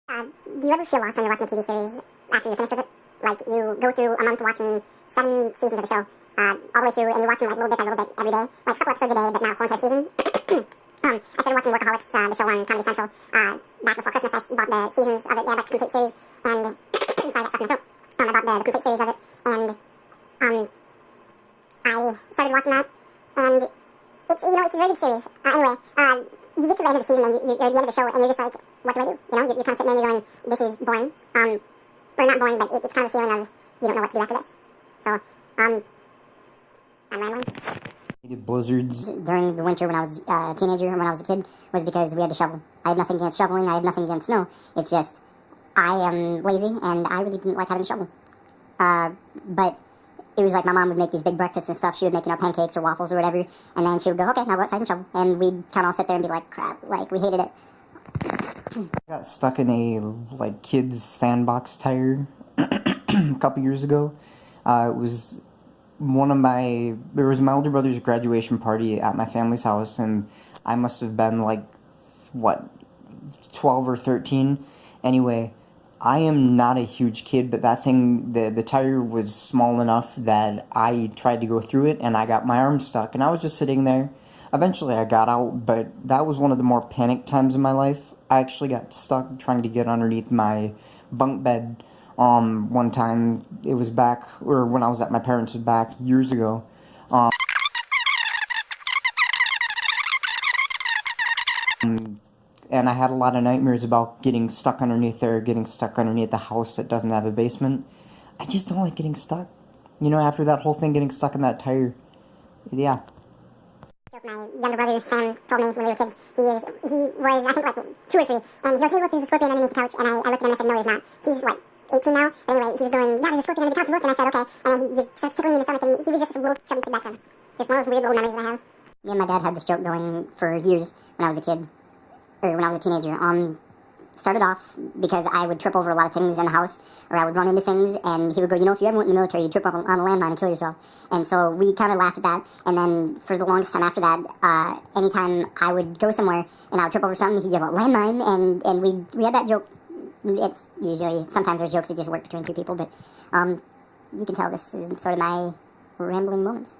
Do you ever feel lost when you're watching a TV series after you're finished with it? Like, you go through a month watching 7 seasons of a show, all the way through, and you're watching like little bit by little bit every day, like a couple episodes a day, but now a whole entire season. I started watching Workaholics, the show on Comedy Central, back before Christmas. I bought the seasons of it, yeah, the complete series, and sorry, I got stuck in my throat. I bought the complete series of it, and I started watching that, and it's, you know, it's a very good series. Anyway, you get to the end of the season, and you're at the end of the show, and you're just like, what do I do? You know, you're kind of sitting there and you're going, this is boring. Or not boring, but it's kind of a feeling of, you don't know what to do after this. So, I'm rambling. Blizzards during the winter when I was a teenager and when I was a kid was because we had to shovel. I have nothing against shoveling, I have nothing against snow. It's just, I am lazy, and I really didn't like having to shovel. But it was like my mom would make these big breakfasts and stuff. She would make, you know, pancakes or waffles or whatever, and then she would go, okay, now go outside and shovel. And we'd kind of all sit there and be like, crap, like, we hated it. I got stuck in a, like, kid's sandbox tire a couple years ago. It was there was my older brother's graduation party at my family's house, and I must have been, like, what, 12 or 13? Anyway, I am not a huge kid, but that thing, the tire was small enough that I tried to go through it, and I got my arm stuck, and I was just sitting there. Eventually I got out, but that was one of the more panicked times in my life. I actually got stuck trying to get underneath my bunk bed one time. It was back, or when I was at my parents' back years ago. And I had a lot of nightmares about getting stuck underneath there, getting stuck underneath the house that doesn't have a basement. I just don't like getting stuck. You know, after that whole thing, getting stuck in that tire, yeah. My younger brother, Sam, told me when we were kids, he was, I think, like 2 or 3, and he goes, hey, look, there's a scorpion underneath the couch, and I looked at him and I said, no, he's not. He's, what, 18 now? But anyway, he was going, yeah, there's a scorpion under the couch, look, and I said, okay, and then he just starts tickling me in the stomach, and he was just a little chubby kid back then. Just one of those weird little memories that I have. Me and my dad had this joke going for years when I was a kid, or when I was a teenager. Started off because I would trip over a lot of things in the house, or I would run into things, and he would go, you know, if you ever went in the military, you'd trip on a landmine and kill yourself. And so we kind of laughed at that, and then for the longest time after that, anytime I would go somewhere and I would trip over something, he'd yell, landmine, and we had that joke. It's usually, sometimes there's jokes that just work between 2 people, but you can tell this is sort of my rambling moments.